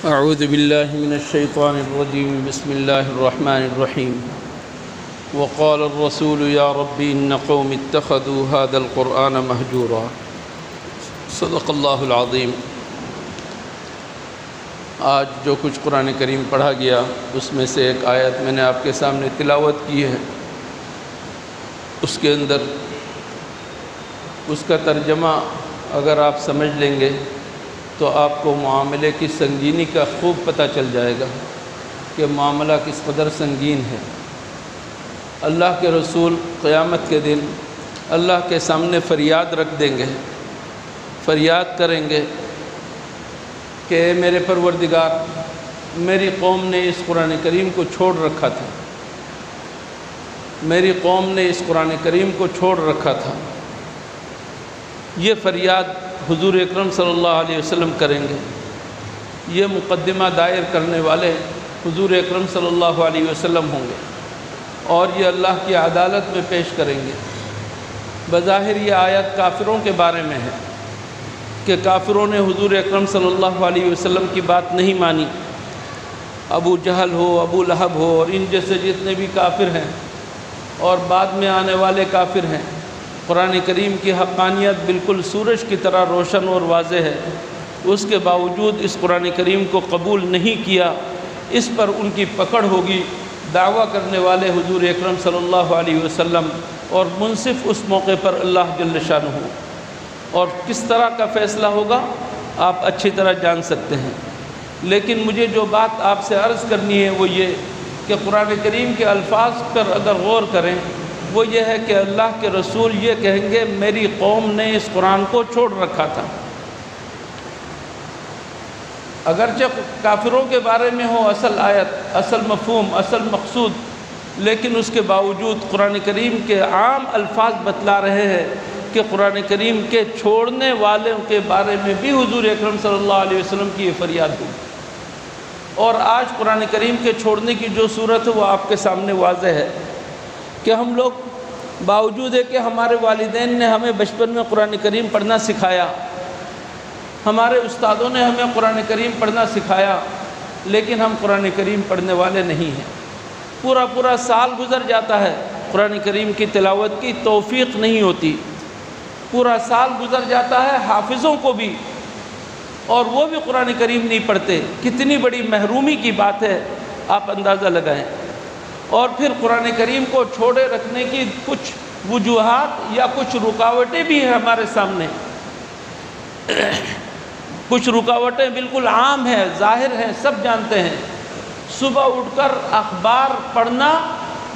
اعوذ باللہ من الشیطان الرجیم بسم اللہ الرحمن الرحیم وقال الرسول یا رب ان قوم اتخذوا هذا القرآن مہجورا صدق اللہ العظیم۔ آج جو کچھ قرآن کریم پڑھا گیا اس میں سے ایک آیت میں نے آپ کے سامنے تلاوت کی ہے، اس کے اندر اس کا ترجمہ اگر آپ سمجھ لیں گے تو آپ کو معاملے کی سنگینی کا خوب پتہ چل جائے گا کہ معاملہ کس قدر سنگین ہے۔ اللہ کے رسول قیامت کے دن اللہ کے سامنے فریاد رکھ دیں گے، فریاد کریں گے کہ اے میرے پروردگار، میری قوم نے اس قرآن کریم کو چھوڑ رکھا تھا، میری قوم نے اس قرآن کریم کو چھوڑ رکھا تھا۔ یہ فریاد حضور اکرم صلی اللہ علیہ وسلم کریں گے، یہ مقدمہ دائر کرنے والے حضور اکرم صلی اللہ علیہ وسلم ہوں گے اور یہ اللہ کی عدالت میں پیش کریں گے۔ بظاہر یہ آیت کافروں کے بارے میں ہے کہ کافروں نے حضور اکرم صلی اللہ علیہ وسلم کی بات نہیں مانی۔ ابو جہل ہو، ابو لہب ہو اور ان جیسے جتنے بھی کافر ہیں اور بعد میں آنے والے کافر ہیں، قرآن کریم کی حقانیت بالکل سورج کی طرح روشن اور واضح ہے، اس کے باوجود اس قرآن کریم کو قبول نہیں کیا۔ اس پر ان کی پکڑ ہوگی دعویٰ کرنے والے حضور اکرم صلی اللہ علیہ وسلم، اور منصف اس موقع پر اللہ جل شانہ، اور کس طرح کا فیصلہ ہوگا آپ اچھی طرح جان سکتے ہیں۔ لیکن مجھے جو بات آپ سے عرض کرنی ہے وہ یہ کہ قرآن کریم کے الفاظ پر اگر غور کریں، وہ یہ ہے کہ اللہ کے رسول یہ کہیں گے میری قوم نے اس قرآن کو چھوڑ رکھا تھا۔ اگرچہ کافروں کے بارے میں ہو اصل آیت، اصل مفہوم، اصل مقصود، لیکن اس کے باوجود قرآن کریم کے عام الفاظ بتلا رہے ہیں کہ قرآن کریم کے چھوڑنے والوں کے بارے میں بھی حضور اکرم صلی اللہ علیہ وسلم کی یہ فریاد ہوئی۔ اور آج قرآن کریم کے چھوڑنے کی جو صورت ہے وہ آپ کے سامنے واضح ہے کہ ہم لوگ باوجود ہے کہ ہمارے والدین نے ہمیں بچپن میں قرآن کریم پڑھنا سکھایا، ہمارے استادوں نے ہمیں قرآن کریم پڑھنا سکھایا، لیکن ہم قرآن کریم پڑھنے والے نہیں ہیں۔ پورا سال گزر جاتا ہے، قرآن کریم کی تلاوت کی توفیق نہیں ہوتی، پورا سال گزر جاتا ہے حافظوں کو بھی، اور وہ بھی قرآن کریم نہیں پڑھتے۔ کتنی بڑی محرومی کی بات ہے، آپ اندازہ لگائیں۔ اور پھر قرآن کریم کو چھوڑے رکھنے کی کچھ وجوہات یا کچھ رکاوٹیں بھی ہیں ہمارے سامنے۔ کچھ رکاوٹیں بالکل عام ہیں، ظاہر ہیں، سب جانتے ہیں۔ صبح اٹھ کر اخبار پڑھنا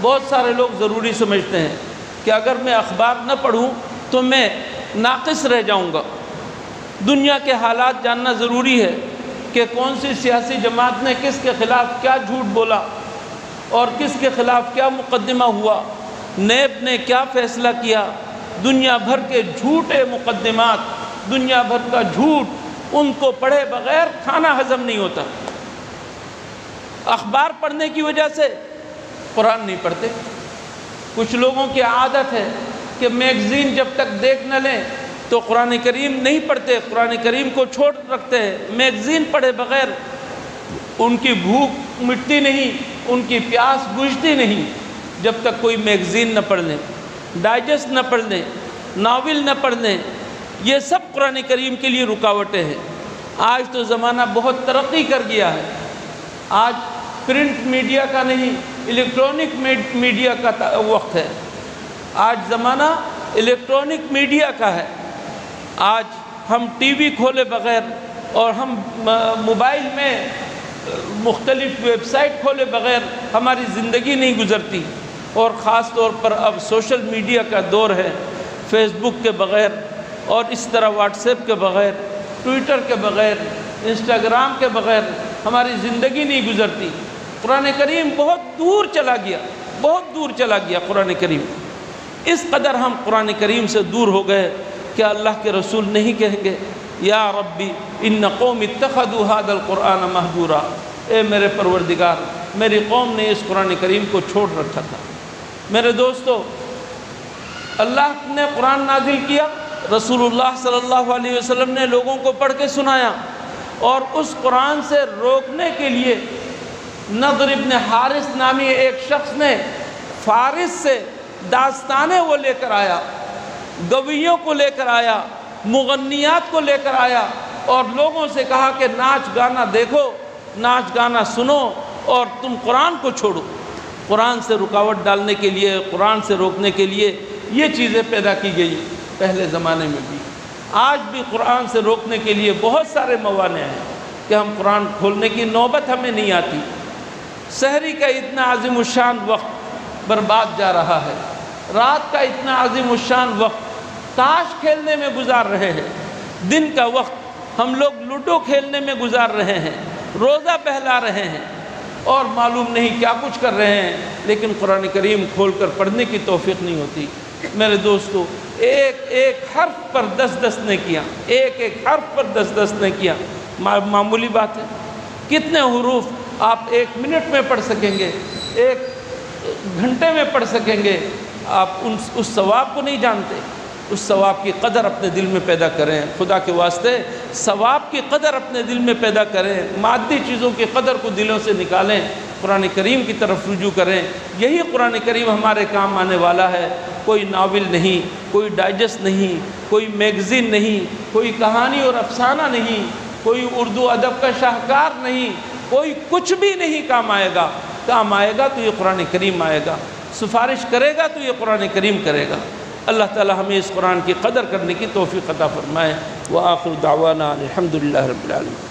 بہت سارے لوگ ضروری سمجھتے ہیں کہ اگر میں اخبار نہ پڑھوں تو میں ناقص رہ جاؤں گا۔ دنیا کے حالات جاننا ضروری ہے کہ کون سی سیاسی جماعت نے کس کے خلاف کیا جھوٹ بولا اور کس کے خلاف کیا مقدمہ ہوا، نیب نے کیا فیصلہ کیا۔ دنیا بھر کے جھوٹے مقدمات، دنیا بھر کا جھوٹ، ان کو پڑھے بغیر کھانا ہضم نہیں ہوتا۔ اخبار پڑھنے کی وجہ سے قرآن نہیں پڑھتے۔ کچھ لوگوں کی عادت ہے کہ میگزین جب تک دیکھ نہ لیں تو قرآن کریم نہیں پڑھتے، قرآن کریم کو چھوڑ رکھتے ہیں۔ میگزین پڑھے بغیر ان کی بھوک مٹتی نہیں، ان کی پیاس بجھتی نہیں جب تک کوئی میگزین نہ پڑھ لیں، ڈائجسٹ نہ پڑھ لیں، ناول نہ پڑھ لیں۔ یہ سب قرآن کریم کے لیے رکاوٹیں ہیں۔ آج تو زمانہ بہت ترقی کر گیا ہے، آج پرنٹ میڈیا کا نہیں، الیکٹرانک میڈیا کا وقت ہے۔ آج زمانہ الیکٹرانک میڈیا کا ہے۔ آج ہم ٹی وی کھولے بغیر اور ہم موبائل میں مختلف ویب سائٹ کھولے بغیر ہماری زندگی نہیں گزرتی، اور خاص طور پر اب سوشل میڈیا کا دور ہے۔ فیس بک کے بغیر اور اس طرح واٹس ایپ کے بغیر، ٹویٹر کے بغیر، انسٹاگرام کے بغیر ہماری زندگی نہیں گزرتی۔ قرآن کریم بہت دور چلا گیا، بہت دور چلا گیا قرآن کریم۔ اس قدر ہم قرآن کریم سے دور ہو گئے کہ اللہ کے رسول نہیں کہیں گے یا ربی ان قوم اتخذوا هذا القرآن مہجورا، اے میرے پروردگار، میری قوم نے اس قرآن کریم کو چھوڑ رکھا تھا۔ میرے دوستو، اللہ نے قرآن نازل کیا، رسول اللہ صلی اللہ علیہ وسلم نے لوگوں کو پڑھ کے سنایا، اور اس قرآن سے روکنے کے لیے نضر ابن حارث نامی ایک شخص نے فارس سے داستانیں وہ لے کر آیا، گویوں کو لے کر آیا، مغنیات کو لے کر آیا، اور لوگوں سے کہا کہ ناچ گانا دیکھو، ناچ گانا سنو، اور تم قرآن کو چھوڑو۔ قرآن سے رکاوٹ ڈالنے کے لیے، قرآن سے روکنے کے لیے یہ چیزیں پیدا کی گئی پہلے زمانے میں بھی۔ آج بھی قرآن سے روکنے کے لیے بہت سارے موانع ہیں کہ ہم قرآن کھولنے کی نوبت ہمیں نہیں آتی۔ سحری کا اتنا عظیم الشان وقت برباد جا رہا ہے، رات کا اتنا عظیم الشان وقت تاش کھیلنے میں گزار رہے ہیں، دن کا وقت ہم لوگ لوڈو کھیلنے میں گزار رہے ہیں، روزہ بہلا رہے ہیں، اور معلوم نہیں کیا کچھ کر رہے ہیں، لیکن قرآن کریم کھول کر پڑھنے کی توفیق نہیں ہوتی۔ میرے دوستو، ایک ایک حرف پر 10 نے کیا، ایک ایک حرف پر 10 نے کیا، معمولی بات ہے؟ کتنے حروف آپ 1 منٹ میں پڑھ سکیں گے، 1 گھنٹے میں پڑھ سکیں گے؟ آپ اس ثواب کو نہیں جانتے۔ اس ثواب کی قدر اپنے دل میں پیدا کریں، خدا کے واسطے ثواب کی قدر اپنے دل میں پیدا کریں، مادی چیزوں کی قدر کو دلوں سے نکالیں، قرآن کریم کی طرف رجوع کریں۔ یہی قرآن کریم ہمارے کام آنے والا ہے۔ کوئی ناول نہیں، کوئی ڈائجسٹ نہیں، کوئی میگزین نہیں، کوئی کہانی اور افسانہ نہیں، کوئی اردو ادب کا شاہکار نہیں، کوئی کچھ بھی نہیں کام آئے گا۔ کام آئے گا تو یہ قرآن کریم آئے گا، سفارش کرے گا تو یہ قرآن کریم کرے گا۔ اللہ تعالی ہمیں اس قرآن کی قدر کرنے کی توفیق عطا فرمائے۔ وآخر دعوانا الحمدللہ رب العالمین۔